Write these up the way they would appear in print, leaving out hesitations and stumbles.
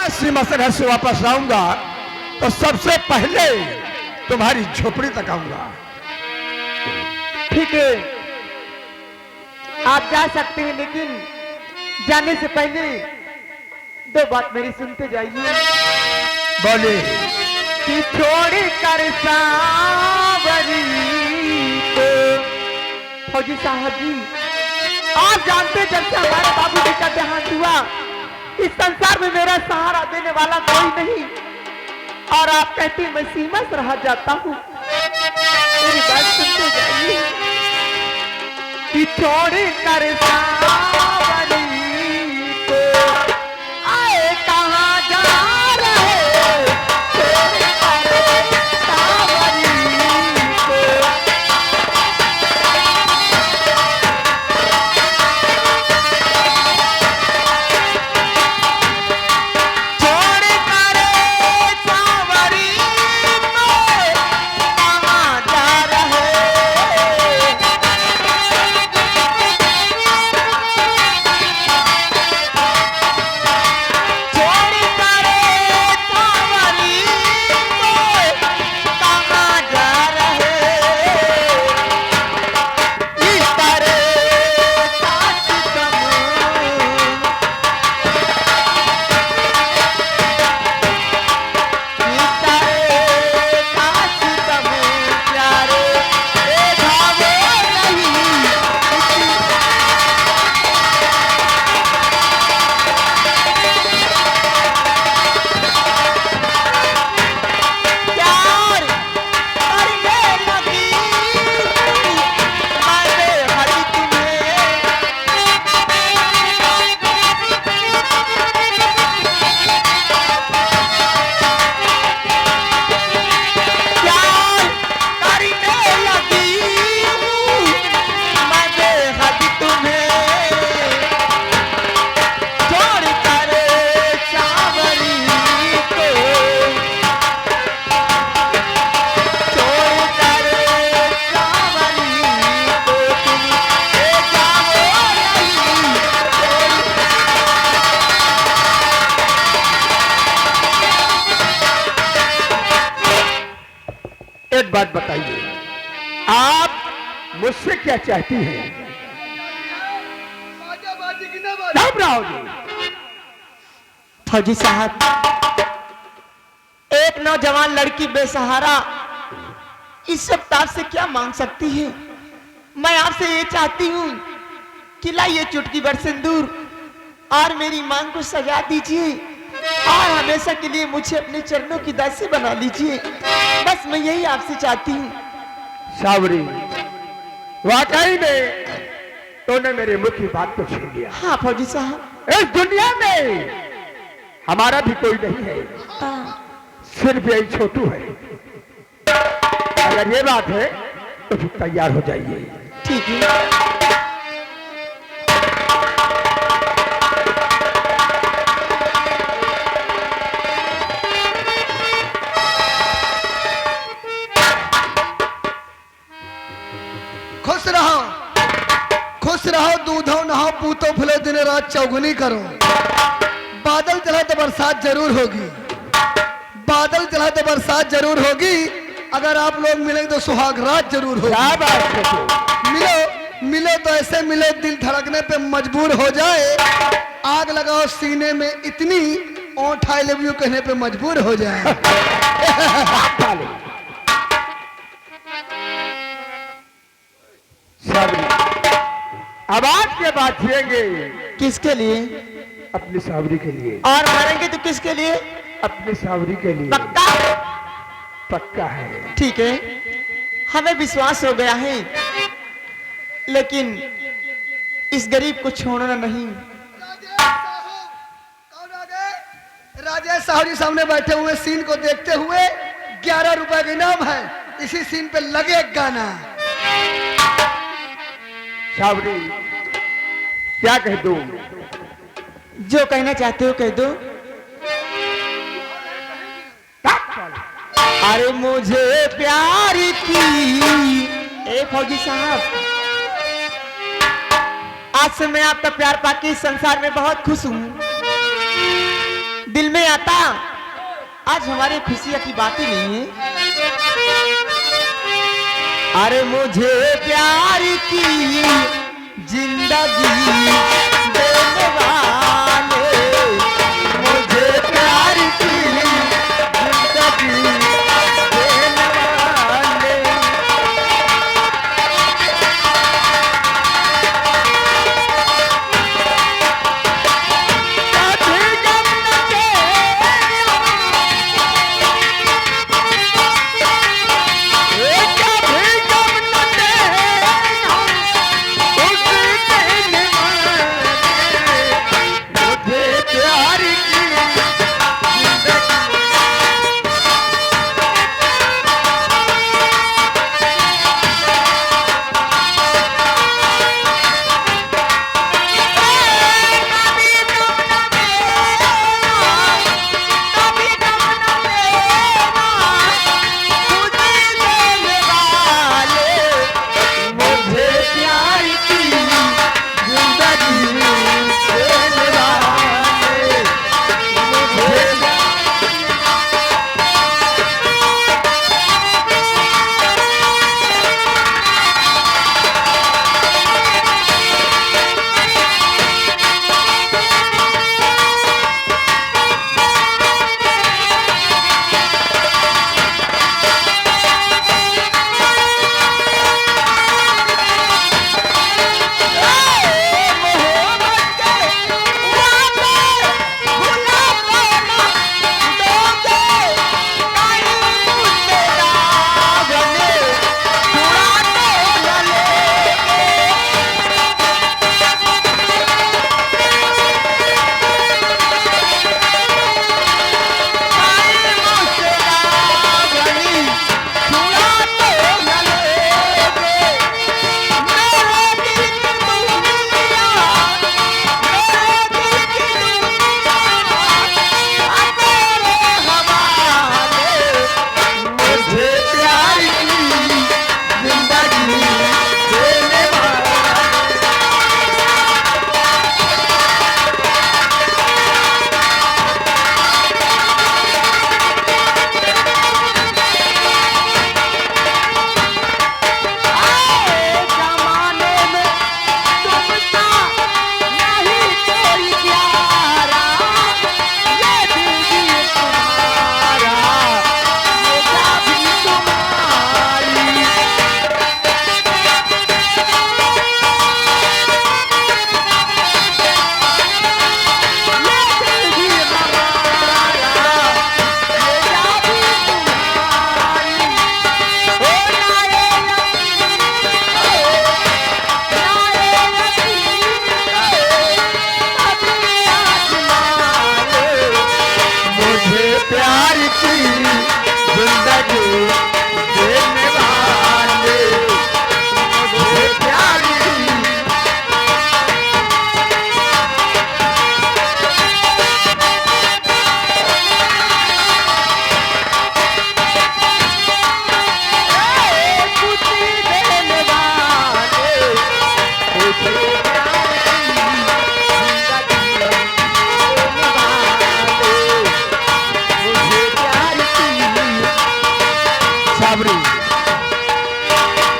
सीमा से घर से वापस आऊंगा तो सबसे पहले तुम्हारी झोपड़ी तक आऊंगा। ठीक है, आप जा सकते हैं, लेकिन जाने से पहले दो बात मेरी सुनते जाइए। बोले कि छोड़ कर सावरी को। फौजी साहब जी, आप जानते हैं जब से हमारे बाबूजी का देहांत हुआ, इस संसार में मेरा सहारा देने वाला कोई नहीं, और आप कहते मैं सीमा से रह जाता हूँ। मेरी बात सुनते जाइए कि छोड़ कर सावरी को आए कहाँ जा रहे, छोड़ कर सावरी को। छोड़ कर सावरी को कहाँ जा रहे, एक बात बताइए, आप मुझसे क्या चाहती हैं? घबराओ रहोगे। फौजी साहब, एक नौजवान लड़की बेसहारा इस सब आपसे क्या मांग सकती है? मैं आपसे ये चाहती हूँ कि लाइए चुटकी भर सिंदूर और मेरी मांग को सजा दीजिए, और हमेशा के लिए मुझे अपने चरणों की दासी बना लीजिए। बस मैं यही आपसे चाहती हूँ। सावरी, वाकई में तूने मेरे मुख की बात को छीन लिया। हाँ फौजी साहब। इस दुनिया में हमारा भी कोई नहीं है, सिर्फ यही छोटू है। अगर ये बात है तो फिर तैयार हो जाइए। ठीक है। खुश रहो, दूधो नहाओ, पूतो फुलो, दिन रात चौगुनी करो। बादल चला तो बरसात जरूर होगी, बादल चला तो बरसात जरूर होगी। अगर आप लोग मिलेंगे तो सुहाग रात जरूर होगी। क्या बात है? मिलो मिलो तो ऐसे मिलो दिल धड़कने पे मजबूर हो जाए, आग लगाओ सीने में इतनी, ओंठ आई लव यू कहने पे मजबूर हो जाए। अब आज के बाद जिएंगे किसके लिए? अपनी सावरी के लिए। और मरेंगे तो किसके लिए? अपनी सावरी के लिए। पक्का? पक्का है। ठीक है, हमें विश्वास हो गया है, लेकिन इस गरीब को छोड़ना नहीं। राजेश साहू जी सामने बैठे हुए सीन को देखते हुए 11 रुपए का इनाम है, इसी सीन पे लगे एक गाना। सावरी, क्या कह दूं? जो कहना चाहते हो कह दो। अरे मुझे प्यार की। ए फौजी साहब, आज से मैं आपका प्यार पाके इस संसार में बहुत खुश हूँ। दिल में आता आज हमारी खुशियां की बात ही नहीं है। अरे मुझे प्यार की जिंदगी देने वाले, मुझे प्यार की जिंदगी देने वाले, कभी गम न देना, कभी गम न देना, उस देने वाले, मुझे प्यार की जिंदगी।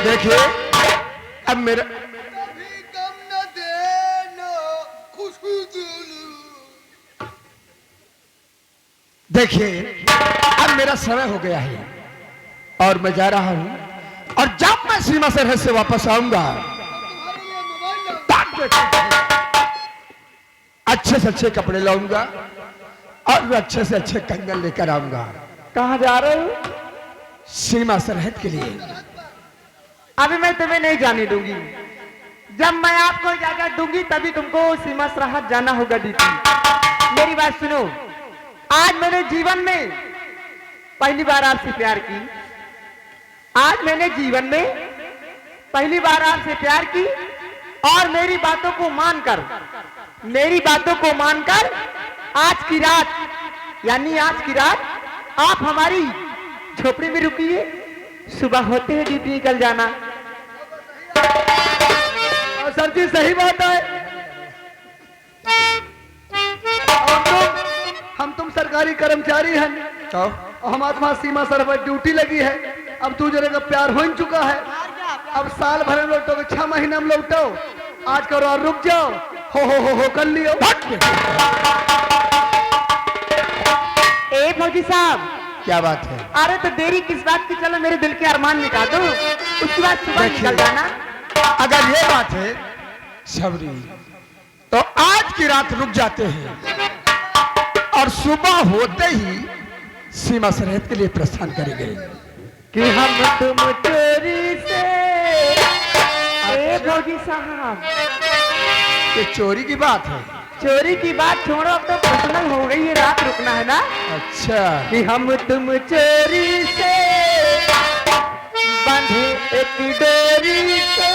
देखिए अब मेरा कभी गम न देना, खुशी देना। देखिए अब मेरा समय हो गया है और मैं जा रहा हूं, और जब मैं सीमा सरहद से वापस आऊंगा तुम्हारे लिए मोबाइल अच्छे से अच्छे कपड़े लाऊंगा और अच्छे से अच्छे कंगन लेकर आऊंगा। कहाँ जा रहे हो? सीमा सरहद के लिए। अभी मैं तुम्हें नहीं जाने दूंगी। जब मैं आपको इजाजत दूंगी तभी तुमको सीमा सरहद जाना होगा दीदी। मेरी बात सुनो, आज मैंने जीवन में पहली बार आपसे प्यार की। आज मैंने जीवन में पहली बार आपसे प्यार की और मेरी बातों को मानकर आज की रात यानी आज की रात आप हमारी झोपड़ी में रुकिए। सुबह होते ही ड्यूटी निकल जाना। सर जी सही बात है। हम तुम हम सरकारी कर्मचारी हैं तो और हमारे पास सीमा सर पर ड्यूटी लगी है। अब तू जरे का प्यार हो चुका है, अब साल भर में लौटो, 6 महीना में लौटो, आज करो और रुक जाओ, हो कर लियो। ए फौजी साहब, क्या बात है? अरे तो देरी किस बात की, चलो मेरे दिल के अरमान मिटा दो, उसके बाद सुबह निकल जाना। अगर ये बात है सबरी, तो आज की रात रुक जाते हैं और सुबह होते ही सीमा सरहद के लिए प्रस्थान करेंगे कि हम तुम चोरी से। ए फौजी साहब, ये चोरी की बात है। चोरी की बात छोड़ो, अब तो पर्सनल हो गई है, रात रुकना है ना। अच्छा, कि हम तुम चोरी से बंधे एक डोरी से,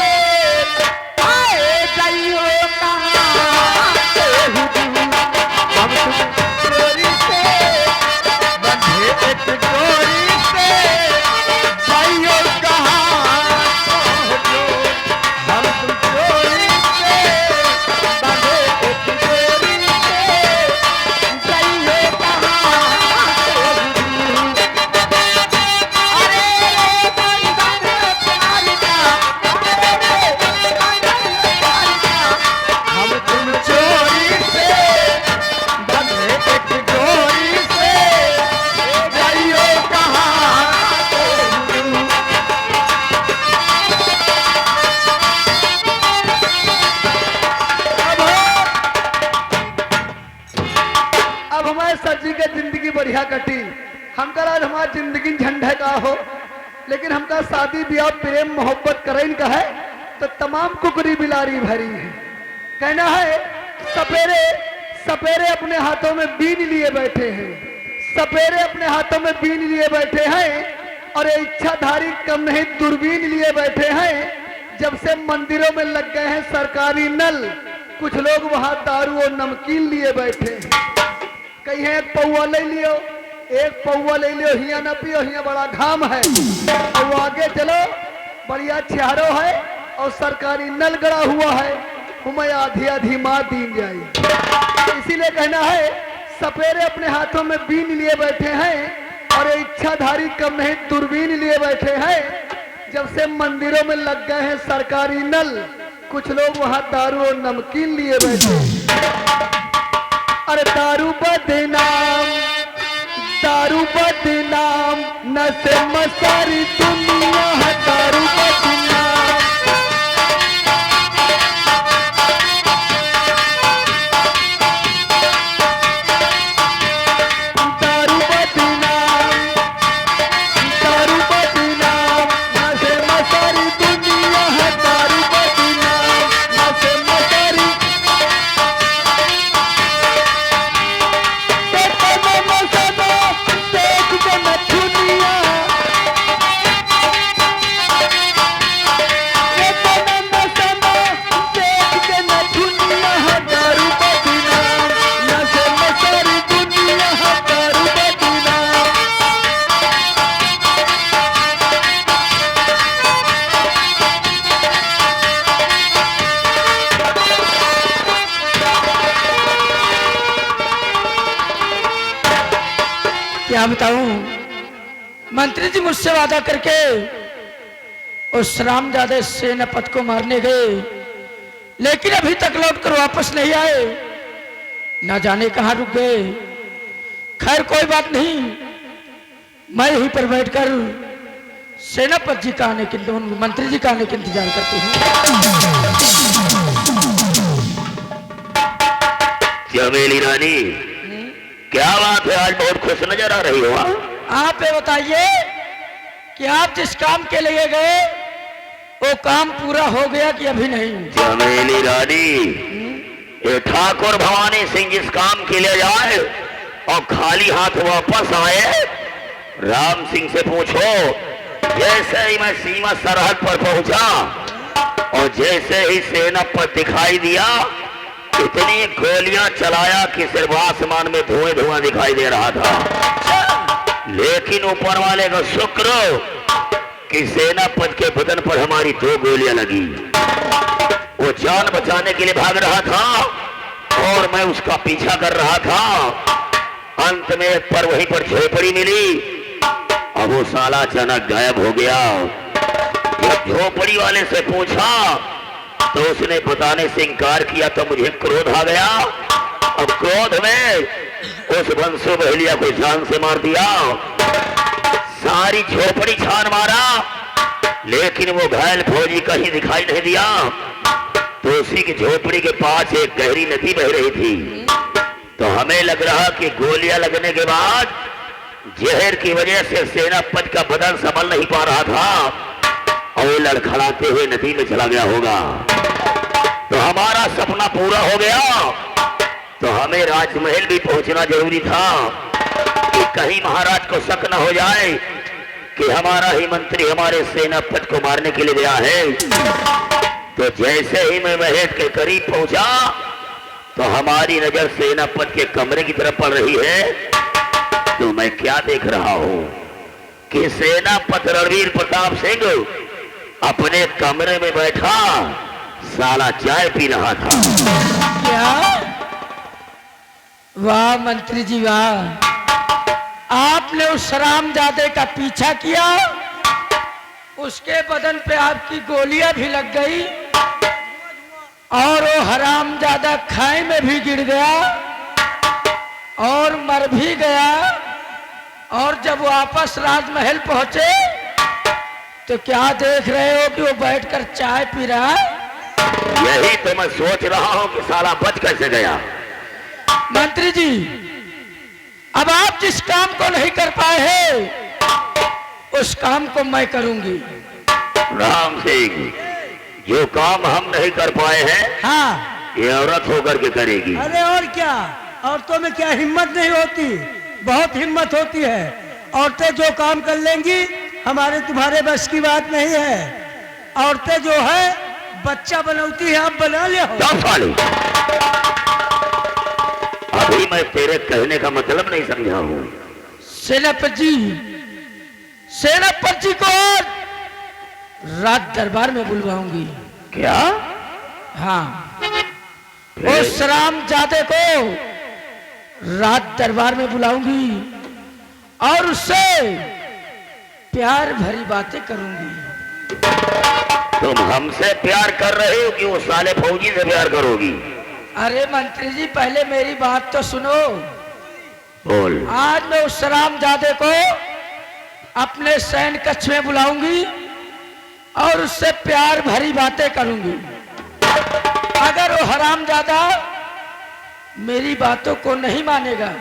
आए जाइयो कहाँ से हुजूर। हम तुम चोरी से बंधे एक डोरी से, जाइयो कहाँ पहुँचो। हम तुम चोरी से बंधे एक डोरी से, जाइयो कहाँ से हुजूर। अरे बंधन प्यार का, अरे बंधन प्यार का। हम तुम चोरी से बंधे एक डोरी से, जाइयो कहाँ पहुँचो। अब हमारे सर जी के जिंदगी बढ़िया कटी, हम कल आज हमारी जिंदगी झंडे का हो, लेकिन हमका शादी ब्याह प्रेम मोहब्बत करें का है तो तमाम कुकरी बिलारी भरी है। कहना है सपेरे सपेरे अपने हाथों में बीन लिए बैठे हैं, सपेरे अपने हाथों में बीन लिए बैठे हैं, और ये इच्छाधारी कम नहीं दूरबीन लिए बैठे हैं। जब से मंदिरों में लग गए हैं सरकारी नल, कुछ लोग वहां दारू और नमकीन लिए बैठे हैं। कहीं है एक पौवा ले लियो, एक पौवा ले लियो, हिया न पियो, हिया बड़ा घाम है, और वो आगे चलो बढ़िया छहारो है और सरकारी नल गड़ा हुआ है, उमें आधी आधी माँ दीन जाए। इसीलिए कहना है सपेरे अपने हाथों में बीन लिए बैठे हैं और ये इच्छाधारी कम नहीं दूरबीन लिए बैठे हैं। जब से मंदिरों में लग गए हैं सरकारी नल, कुछ लोग वहां दारू और नमकीन लिए बैठे हैं। अरे दारू बदनाम, दारू बदनाम, नशे में सारी दुनिया है दारू बदनाम। दारू बदनाम, दारू बदनाम, नशे में सारी दुनिया है दारू बदनाम, नशे में सारी क्या बताऊं, मंत्री जी मुझसे वादा करके उस रामजादे सेनापति को मारने गए, लेकिन अभी तक लौट कर वापस नहीं आए, ना जाने कहां रुक गए। खैर कोई बात नहीं, मैं यहीं पर बैठकर सेनापति जी का आने के, मंत्री जी का आने के इंतजार करती हूँ। चमेली रानी, क्या बात है, आज बहुत खुश नजर आ रही हो। आप ये बताइए कि आप जिस काम के लिए गए वो काम पूरा हो गया कि अभी नहीं? चमेली रानी, ये ठाकुर भवानी सिंह जिस काम के लिए जाए और खाली हाथ वापस आए, राम सिंह से पूछो। जैसे ही मैं सीमा सरहद पर पहुंचा और जैसे ही सेना पर दिखाई दिया, इतनी गोलियां चलाया कि सिर्फ आसमान में धुआं धुआं दिखाई दे रहा था। लेकिन ऊपर वाले का शुक्र कि सेनापति के बदन पर हमारी 2 गोलियां लगी। वो जान बचाने के लिए भाग रहा था और मैं उसका पीछा कर रहा था। अंत में एक पर वहीं पर झोपड़ी मिली। अब वो साला अचानक गायब हो गया। जब झोपड़ी वाले से पूछा तो उसने बताने से इनकार किया, तो मुझे क्रोध आ गया। अब क्रोध में उस बंसो बहेलिया को जान से मार दिया। सारी झोपड़ी छान मारा, लेकिन वो घायल फौजी कहीं दिखाई नहीं दिया। तो उसी की झोपड़ी के पास एक गहरी नदी बह रही थी। तो हमें लग रहा कि गोलियां लगने के बाद जहर की वजह से सेनापति का बदन संभल नहीं पा रहा था और वो लड़खड़ाते हुए नदी में चला गया होगा। तो हमारा सपना पूरा हो गया। तो हमें राजमहल भी पहुंचना जरूरी था कि कहीं महाराज को शक न हो जाए कि हमारा ही मंत्री हमारे सेनापति को मारने के लिए गया है। तो जैसे ही मैं महल के करीब पहुंचा तो हमारी नजर सेनापति के कमरे की तरफ पड़ रही है। तो मैं क्या देख रहा हूं कि सेनापति रणवीर प्रताप सिंह अपने कमरे में बैठा साला चाय पी रहा था। क्या? वाह मंत्री जी वाह, आपने उस हरामजादे का पीछा किया, उसके बदन पे आपकी गोलियां भी लग गई और वो हरामजादा खाई में भी गिर गया और मर भी गया। और जब वापस राजमहल पहुंचे तो क्या देख रहे हो कि वो बैठकर चाय पी रहा है? यही तो मैं सोच रहा हूं कि साला बच कैसे गया। मंत्री जी, अब आप जिस काम को नहीं कर पाए हैं उस काम को मैं करूंगी। राम सिंह, जो काम हम नहीं कर पाए हैं हाँ। ये औरत होकर के करेगी। अरे और क्या, औरतों में क्या हिम्मत नहीं होती? बहुत हिम्मत होती है। औरतें जो काम कर लेंगी हमारे तुम्हारे बस की बात नहीं है। औरतें जो है बच्चा बनौती है, आप बना ले हो। साली, अभी मैं तेरे कहने का मतलब नहीं समझा हूं। सेनापति जी को रात दरबार में बुलवाऊंगी। क्या? हाँ, उस रामजादे को रात दरबार में बुलाऊंगी और उससे प्यार भरी बातें करूंगी। तुम हमसे प्यार कर रहे हो कि वो साले फौजी से प्यार करोगी? अरे मंत्री जी, पहले मेरी बात तो सुनो। बोल। आज मैं उस रामजादे को अपने सैन्य कक्ष में बुलाऊंगी और उससे प्यार भरी बातें करूंगी। अगर वो हरामजादा मेरी बातों को नहीं मानेगा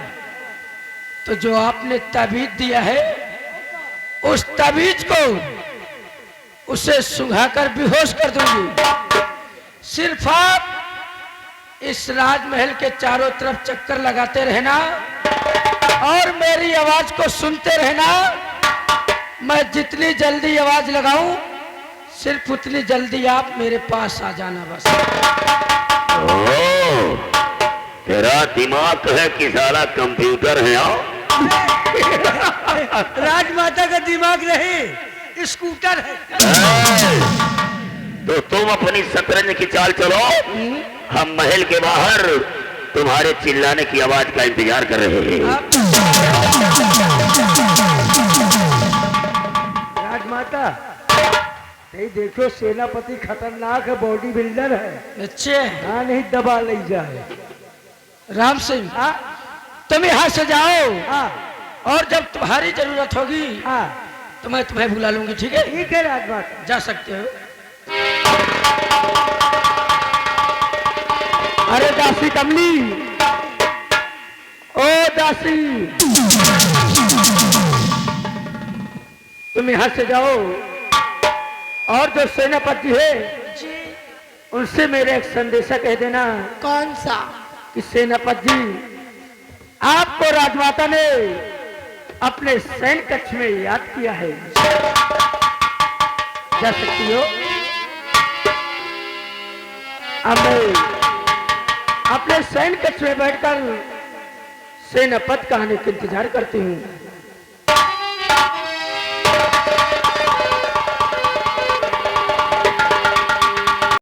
तो जो आपने ताबीज दिया है उस ताबीज को उसे सुंघाकर बेहोश कर दूंगी। सिर्फ आप इस राजमहल के चारों तरफ चक्कर लगाते रहना और मेरी आवाज को सुनते रहना। मैं जितनी जल्दी आवाज लगाऊं सिर्फ उतनी जल्दी आप मेरे पास आ जाना बस। ओ, तेरा दिमाग है कि साला कंप्यूटर है? राजमाता का दिमाग नहीं, स्कूटर है। तो तुम अपनी शतरंज की चाल चलो, हम महल के बाहर तुम्हारे चिल्लाने की आवाज का इंतजार कर रहे हैं। राजमाता, नहीं देखो सेनापति खतरनाक है, बॉडी बिल्डर है। अच्छे हाँ, नहीं दबा ले जाए। राम सिंह, हाँ तुम यहाँ से जाओ हाँ और जब तुम्हारी जरूरत होगी हाँ, तो मैं तुम्हें बुला लूंगी। ठीक है? ठीक है राजमाता। जा सकते हो। अरे दासी कमली, ओ दासी, तुम यहाँ से जाओ और जो सेनापति है उनसे मेरे एक संदेशा कह देना। कौन सा? कि सेनापति जी, आपको राजमाता ने अपने सैन्य कक्ष में याद किया है। जा सकती हो। अब मैं अपने सैन्य कक्ष में बैठकर सेनापति का आने का इंतजार करती हूँ।